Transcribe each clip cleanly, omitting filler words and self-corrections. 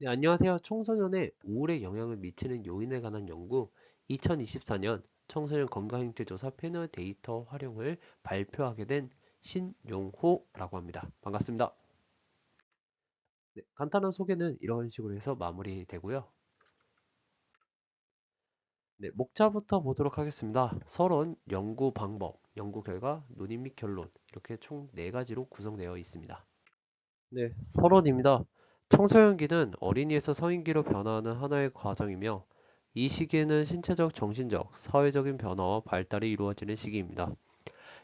네, 안녕하세요. 청소년의 우울에 영향을 미치는 요인에 관한 연구 2024년 청소년 건강행태조사 패널 데이터 활용을 발표하게 된 신용호라고 합니다. 반갑습니다. 네, 간단한 소개는 이런 식으로 해서 마무리되고요. 네, 목차부터 보도록 하겠습니다. 서론, 연구 방법, 연구 결과, 논의 및 결론 이렇게 총 4가지로 구성되어 있습니다. 네, 서론입니다. 청소년기는 어린이에서 성인기로 변화하는 하나의 과정이며 이 시기에는 신체적, 정신적, 사회적인 변화와 발달이 이루어지는 시기입니다.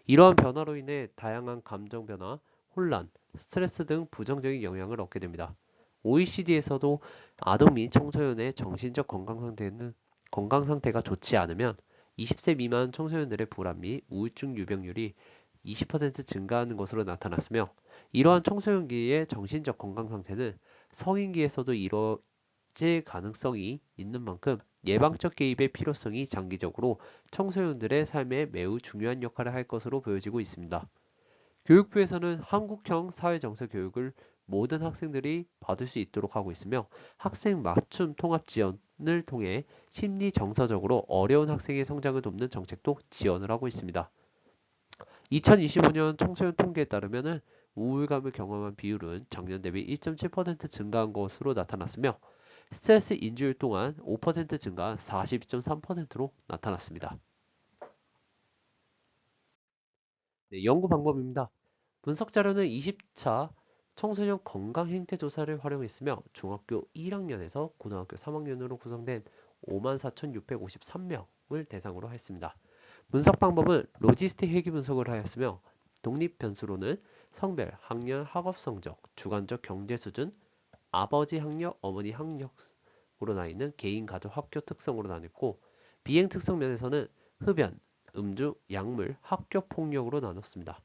이러한 변화로 인해 다양한 감정 변화, 혼란, 스트레스 등 부정적인 영향을 얻게 됩니다. OECD에서도 아동 및 청소년의 정신적 건강 상태가 좋지 않으면 20세 미만 청소년들의 불안 및 우울증 유병률이 20% 증가하는 것으로 나타났으며 이러한 청소년기의 정신적 건강 상태는 성인기에서도 이뤄질 가능성이 있는 만큼 예방적 개입의 필요성이 장기적으로 청소년들의 삶에 매우 중요한 역할을 할 것으로 보여지고 있습니다. 교육부에서는 한국형 사회정서 교육을 모든 학생들이 받을 수 있도록 하고 있으며 학생 맞춤 통합 지원을 통해 심리 정서적으로 어려운 학생의 성장을 돕는 정책도 지원을 하고 있습니다. 2025년 청소년 통계에 따르면 우울감을 경험한 비율은 작년 대비 1.7% 증가한 것으로 나타났으며 스트레스 인지율 또한 5% 증가한 42.3%로 나타났습니다. 네, 연구 방법입니다. 분석 자료는 20차 청소년 건강 행태 조사를 활용했으며 중학교 1학년에서 고등학교 3학년으로 구성된 54,653명을 대상으로 했습니다. 분석 방법은 로지스틱 회귀 분석을 하였으며 독립 변수로는 성별, 학년, 학업 성적, 주관적 경제 수준, 아버지 학력, 어머니 학력으로 나뉘는 개인, 가족, 학교 특성으로 나눴고 비행 특성 면에서는 흡연, 음주, 약물, 학교 폭력으로 나눴습니다.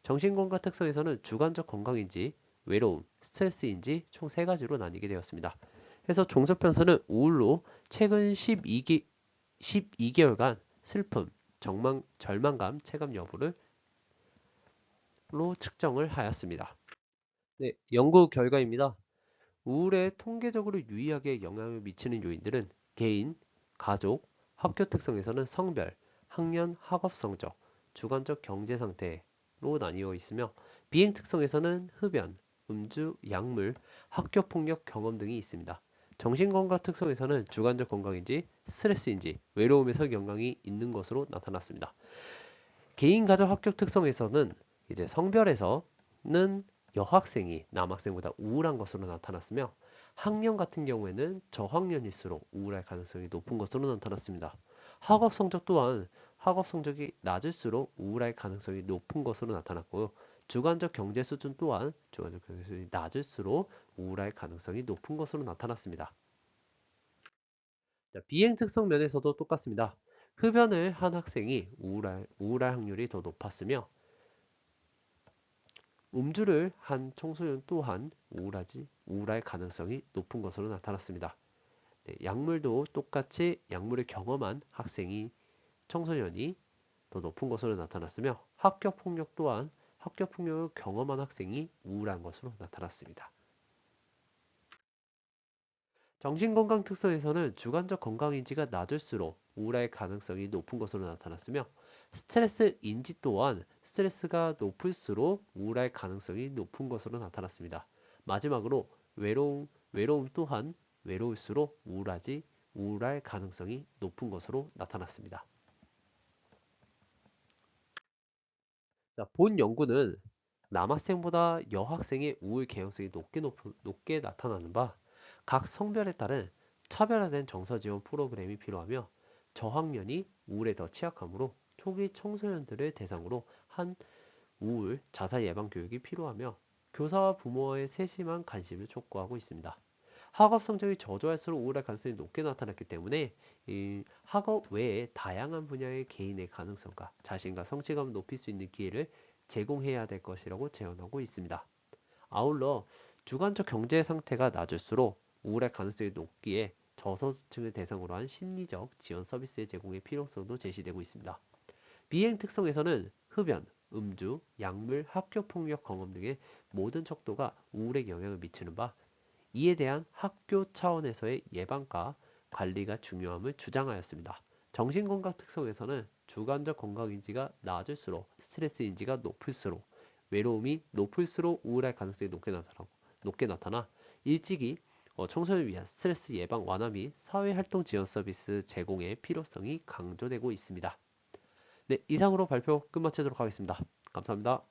정신건강 특성에서는 주관적 건강인지, 외로움, 스트레스인지 총 3가지로 나뉘게 되었습니다. 그래서 종속 변수는 우울로 최근 12개월간 슬픔, 절망감, 체감 여부를 로 측정을 하였습니다. 네, 연구 결과입니다. 우울에 통계적으로 유의하게 영향을 미치는 요인들은 개인, 가족, 학교 특성에서는 성별, 학년, 학업 성적, 주관적 경제 상태로 나뉘어 있으며 비행 특성에서는 흡연, 음주, 약물, 학교 폭력 경험 등이 있습니다. 정신건강 특성에서는 주관적 건강인지 스트레스인지 외로움에서 영향이 있는 것으로 나타났습니다. 개인 가족 학교 특성에서는 이제 성별에서는 여학생이 남학생보다 우울한 것으로 나타났으며 학년 같은 경우에는 저학년일수록 우울할 가능성이 높은 것으로 나타났습니다. 학업 성적 또한 학업 성적이 낮을수록 우울할 가능성이 높은 것으로 나타났고요. 주관적 경제 수준 또한 주관적 경제 수준이 낮을수록 우울할 가능성이 높은 것으로 나타났습니다. 자, 비행 특성 면에서도 똑같습니다. 흡연을 한 학생이 우울할 확률이 더 높았으며 음주를 한 청소년 또한 우울할 가능성이 높은 것으로 나타났습니다. 네, 약물도 똑같이 약물을 경험한 청소년이 더 높은 것으로 나타났으며 학교 폭력 또한 학교 폭력을 경험한 학생이 우울한 것으로 나타났습니다. 정신건강 특성에서는 주관적 건강인지가 낮을수록 우울할 가능성이 높은 것으로 나타났으며 스트레스 인지 또한 스트레스가 높을수록 우울할 가능성이 높은 것으로 나타났습니다. 마지막으로 외로움 또한 외로울수록 우울할 가능성이 높은 것으로 나타났습니다. 자, 본 연구는 남학생보다 여학생의 우울 개연성이 높게 나타나는 바 각 성별에 따른 차별화된 정서 지원 프로그램이 필요하며 저학년이 우울에 더 취약하므로 초기 청소년들을 대상으로 한 우울 자살 예방 교육이 필요하며 교사와 부모의 세심한 관심을 촉구하고 있습니다. 학업 성적이 저조할수록 우울할 가능성이 높게 나타났기 때문에 이 학업 외에 다양한 분야의 개인의 가능성과 자신과 성취감을 높일 수 있는 기회를 제공해야 될 것이라고 제언하고 있습니다. 아울러 주관적 경제 상태가 낮을수록 우울할 가능성이 높기에 저소득층을 대상으로 한 심리적 지원 서비스의 제공의 필요성도 제시되고 있습니다. 비행 특성에서는 흡연, 음주, 약물, 학교 폭력 경험 등의 모든 척도가 우울에 영향을 미치는 바 이에 대한 학교 차원에서의 예방과 관리가 중요함을 주장하였습니다. 정신건강 특성에서는 주관적 건강인지가 낮을수록 스트레스 인지가 높을수록 외로움이 높을수록 우울할 가능성이 높게 나타나 일찍이 청소년을 위한 스트레스 예방 완화 및 사회활동 지원 서비스 제공의 필요성이 강조되고 있습니다. 네, 이상으로 발표 끝마치도록 하겠습니다. 감사합니다.